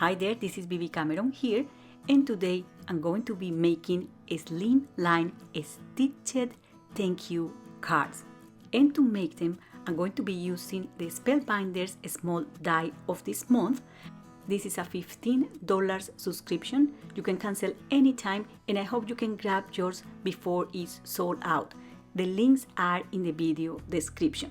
Hi there, this is Bibi Cameron here, and today I'm going to be making a Slimline stitched thank you cards. And to make them, I'm going to be using the Spellbinders small die of this month. This is a $15 subscription. You can cancel anytime, and I hope you can grab yours before it's sold out. The links are in the video description.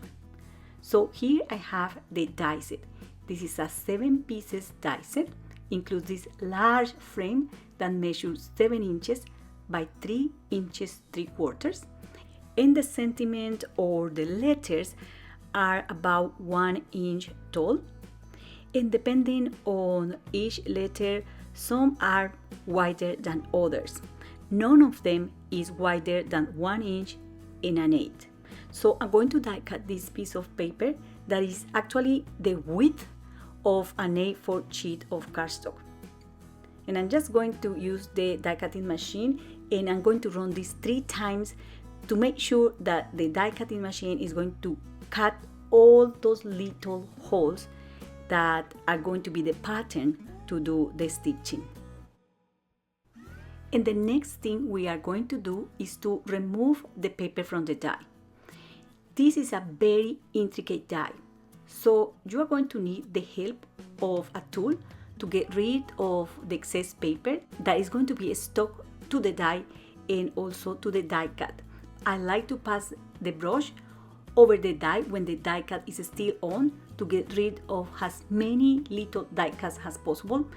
So here I have the die set. This is a 7 pieces die set. Includes this large frame that measures 7 inches by 3 inches 3/4. And the sentiment or the letters are about 1 inch tall. And depending on each letter, some are wider than others. None of them is wider than 1 inch and an eighth. So I'm going to die cut this piece of paper that is actually the width of an A4 sheet of cardstock. And I'm just going to use the die cutting machine, and I'm going to run this 3 times to make sure that the die cutting machine is going to cut all those little holes that are going to be the pattern to do the stitching. And the next thing we are going to do is to remove the paper from the die. This is a very intricate die, so you are going to need the help of a tool to get rid of the excess paper that is going to be stuck to the die and also to the die cut. I like to pass the brush over the die when the die cut is still on to get rid of as many little die cuts as possible,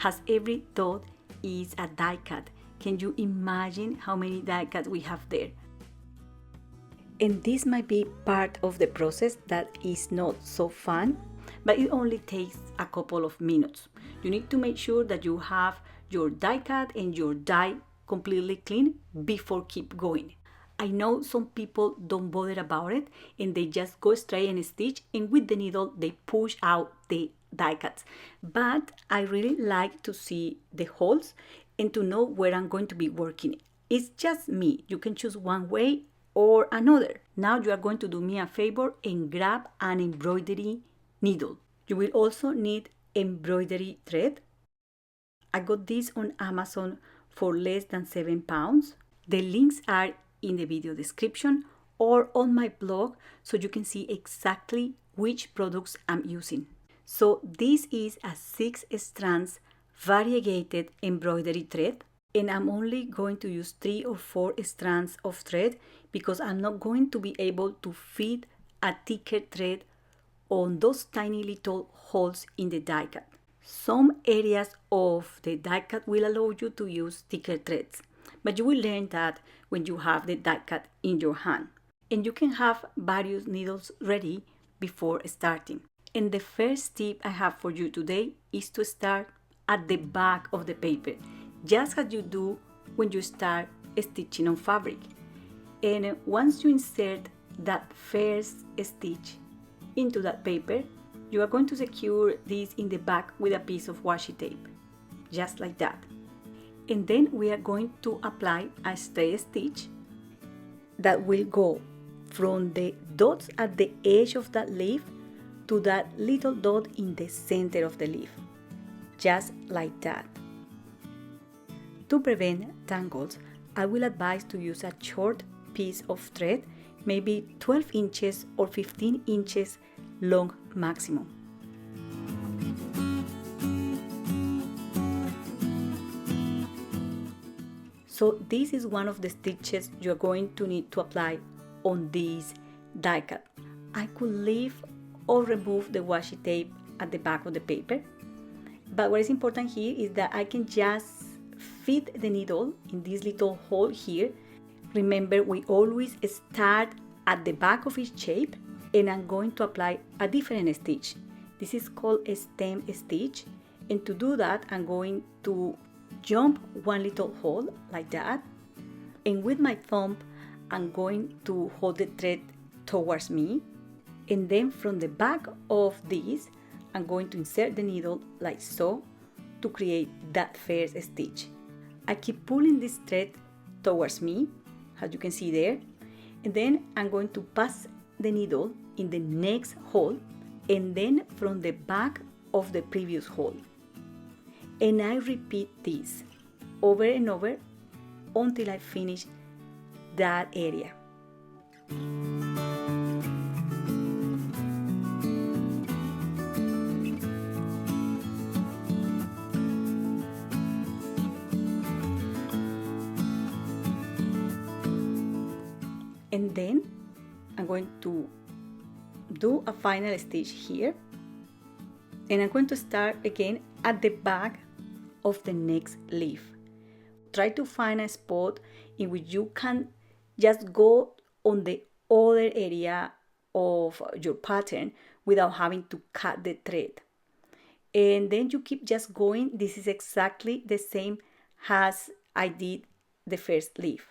as every dot is a die cut. Can you imagine how many die cuts we have there? And this might be part of the process that is not so fun, but it only takes a couple of minutes. You need to make sure that you have your die cut and your die completely clean before keep going. I know some people don't bother about it and they just go straight and stitch, and with the needle they push out the die cuts. But I really like to see the holes and to know where I'm going to be working. It's just me. You can choose one way or another. Now you are going to do me a favor and grab an embroidery needle. You will also need embroidery thread. I got this on Amazon for less than £7. The links are in the video description or on my blog, so you can see exactly which products I'm using. So this is a 6 strands variegated embroidery thread, and I'm only going to use 3 or 4 strands of thread because I'm not going to be able to fit a thicker thread on those tiny little holes in the die cut. Some areas of the die cut will allow you to use thicker threads, but you will learn that when you have the die cut in your hand. And you can have various needles ready before starting. And the first tip I have for you today is to start at the back of the paper, just as you do when you start stitching on fabric. And once you insert that first stitch into that paper, you are going to secure this in the back with a piece of washi tape, just like that. And then we are going to apply a straight stitch that will go from the dots at the edge of that leaf to that little dot in the center of the leaf, just like that. To prevent tangles, I will advise to use a short piece of thread, maybe 12 inches or 15 inches long maximum. So this is one of the stitches you're going to need to apply on this die cut. I could leave or remove the washi tape at the back of the paper, but what is important here is that I can just fit the needle in this little hole here. Remember, we always start at the back of each shape, and I'm going to apply a different stitch. This is called a stem stitch, and to do that I'm going to jump one little hole like that, and with my thumb I'm going to hold the thread towards me, and then from the back of this I'm going to insert the needle like so to create that first stitch. I keep pulling this thread towards me, as you can see there, and then I'm going to pass the needle in the next hole, and then from the back of the previous hole. And I repeat this over and over until I finish that area. And then I'm going to do a final stitch here, and I'm going to start again at the back of the next leaf. Try to find a spot in which you can just go on the other area of your pattern without having to cut the thread. And then you keep just going. This is exactly the same as I did the first leaf.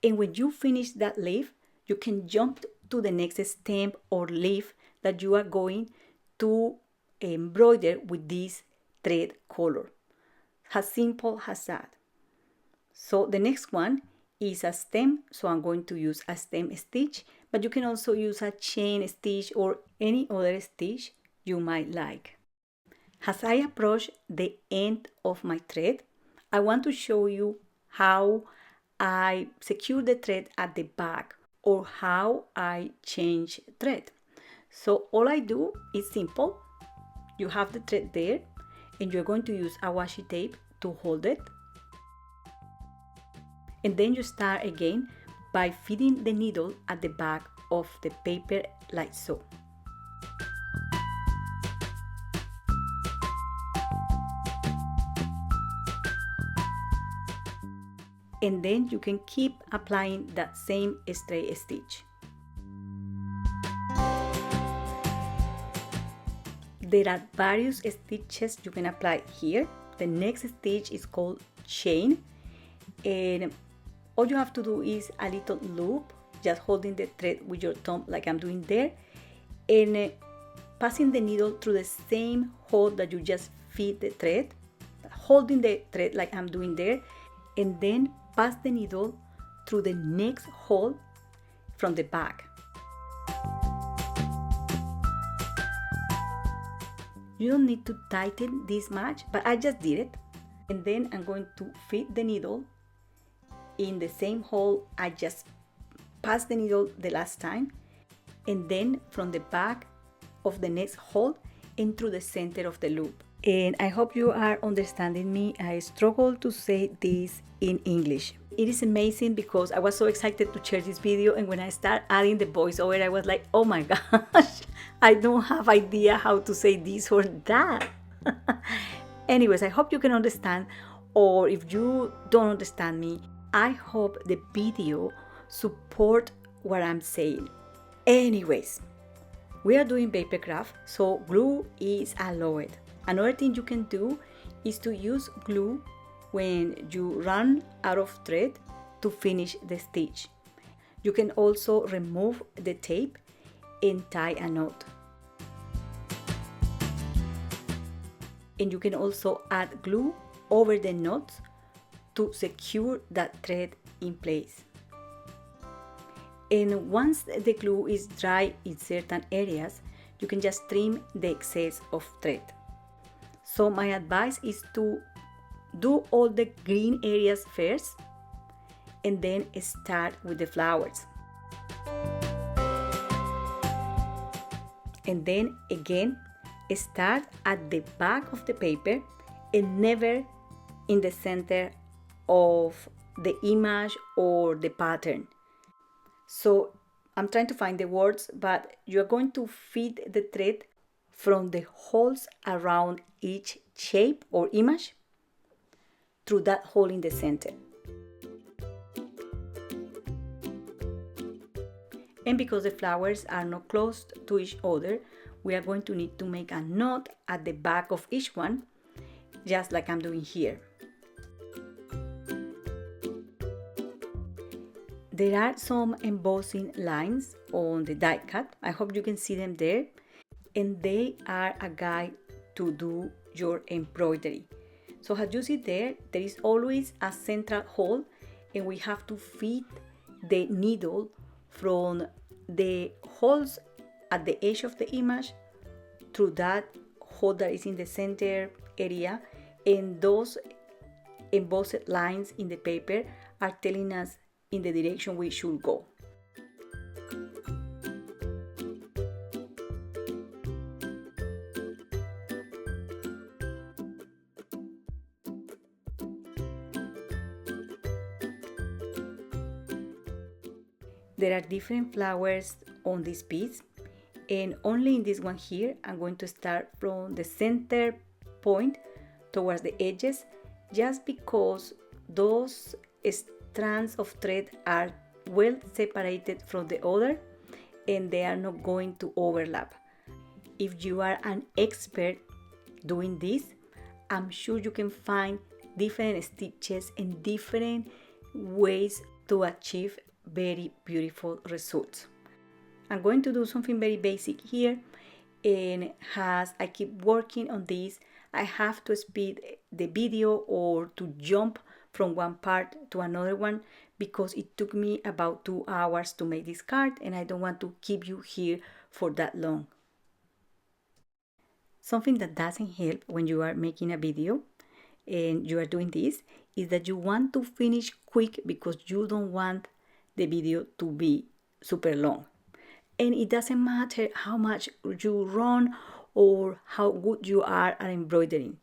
And when you finish that leaf, you can jump to the next stem or leaf that you are going to embroider with this thread color. As simple as that. So the next one is a stem, so I'm going to use a stem stitch, but you can also use a chain stitch or any other stitch you might like. As I approach the end of my thread, I want to show you how I secure the thread at the back or how I change thread. So all I do is simple. You have the thread there and you're going to use a washi tape to hold it. And then you start again by feeding the needle at the back of the paper like so. And then you can keep applying that same straight stitch. There are various stitches you can apply here. The next stitch is called chain, and all you have to do is a little loop, just holding the thread with your thumb like I'm doing there, and passing the needle through the same hole that you just feed the thread, holding the thread like I'm doing there, and then pass the needle through the next hole from the back. You don't need to tighten this much, but I just did it. And then I'm going to feed the needle in the same hole I just passed the needle the last time, and then from the back of the next hole and through the center of the loop. And I hope you are understanding me. I struggle to say this in English. It is amazing because I was so excited to share this video, and when I start adding the voiceover, I was like, oh my gosh, I don't have idea how to say this or that. Anyways, I hope you can understand, or if you don't understand me, I hope the video support what I'm saying. Anyways, we are doing paper craft, so glue is allowed. Another thing you can do is to use glue when you run out of thread to finish the stitch. You can also remove the tape and tie a knot. And you can also add glue over the knots to secure that thread in place. And once the glue is dry in certain areas, you can just trim the excess of thread. So my advice is to do all the green areas first and then start with the flowers. And then again, start at the back of the paper and never in the center of the image or the pattern. So I'm trying to find the words, but you're going to feed the thread from the holes around each shape or image through that hole in the center. And because the flowers are not close to each other, we are going to need to make a knot at the back of each one, just like I'm doing here. There are some embossing lines on the die cut. I hope you can see them there. And they are a guide to do your embroidery. So as you see there is always a central hole, and we have to feed the needle from the holes at the edge of the image through that hole that is in the center area, and those embossed lines in the paper are telling us in the direction we should go. There are different flowers on this piece, and only in this one here I'm going to start from the center point towards the edges, just because those strands of thread are well separated from the other and they are not going to overlap. If you are an expert doing this, I'm sure you can find different stitches and different ways to achieve very beautiful results. I'm going to do something very basic here, and as I keep working on this, I have to speed the video or to jump from one part to another one, because it took me about 2 hours to make this card and I don't want to keep you here for that long. Something that doesn't help when you are making a video and you are doing this is that you want to finish quick because you don't want the video to be super long. And it doesn't matter how much you run or how good you are at embroidering.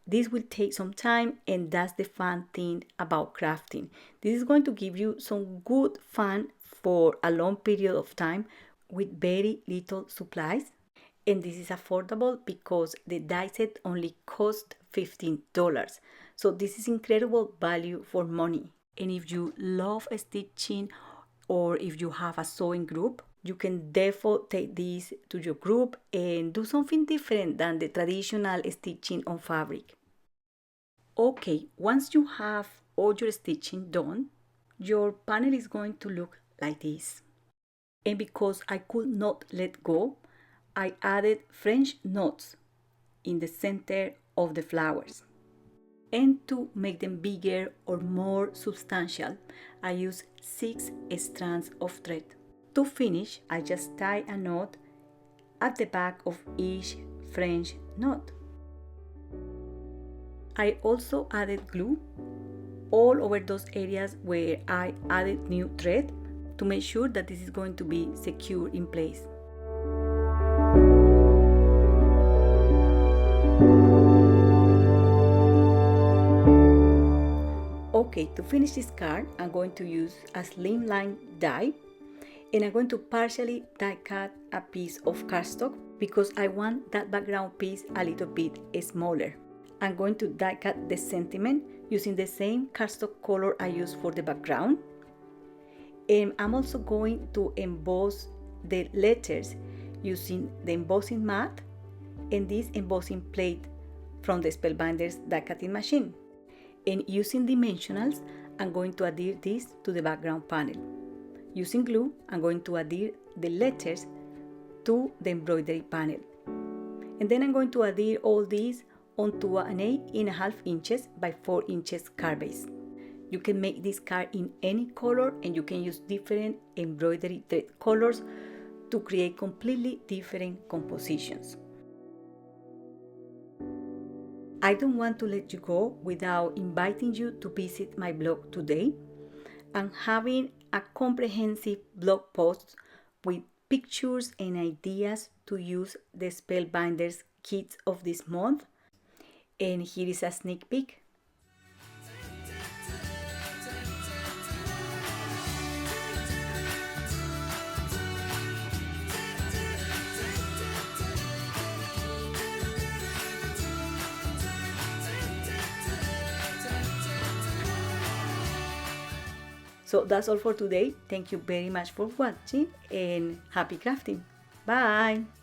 This will take some time, and that's the fun thing about crafting. This is going to give you some good fun for a long period of time with very little supplies. And this is affordable because the die set only cost $15. So this is incredible value for money. And if you love stitching, or if you have a sewing group, you can therefore take this to your group and do something different than the traditional stitching on fabric. Okay, once you have all your stitching done, your panel is going to look like this. And because I could not let go, I added French knots in the center of the flowers. And to make them bigger or more substantial, I use 6 strands of thread. To finish, I just tie a knot at the back of each French knot. I also added glue all over those areas where I added new thread to make sure that this is going to be secure in place. Okay, to finish this card, I'm going to use a Slimline die, and I'm going to partially die cut a piece of cardstock because I want that background piece a little bit smaller. I'm going to die cut the sentiment using the same cardstock color I used for the background. And I'm also going to emboss the letters using the embossing mat and this embossing plate from the Spellbinders die cutting machine. And using dimensionals, I'm going to adhere this to the background panel. Using glue, I'm going to adhere the letters to the embroidery panel. And then I'm going to adhere all these onto an 8.5 inches by 4 inches card base. You can make this card in any color, and you can use different embroidery thread colors to create completely different compositions. I don't want to let you go without inviting you to visit my blog today. I'm having a comprehensive blog post with pictures and ideas to use the Spellbinders kits of this month. And here is a sneak peek. So that's all for today. Thank you very much for watching and happy crafting. Bye!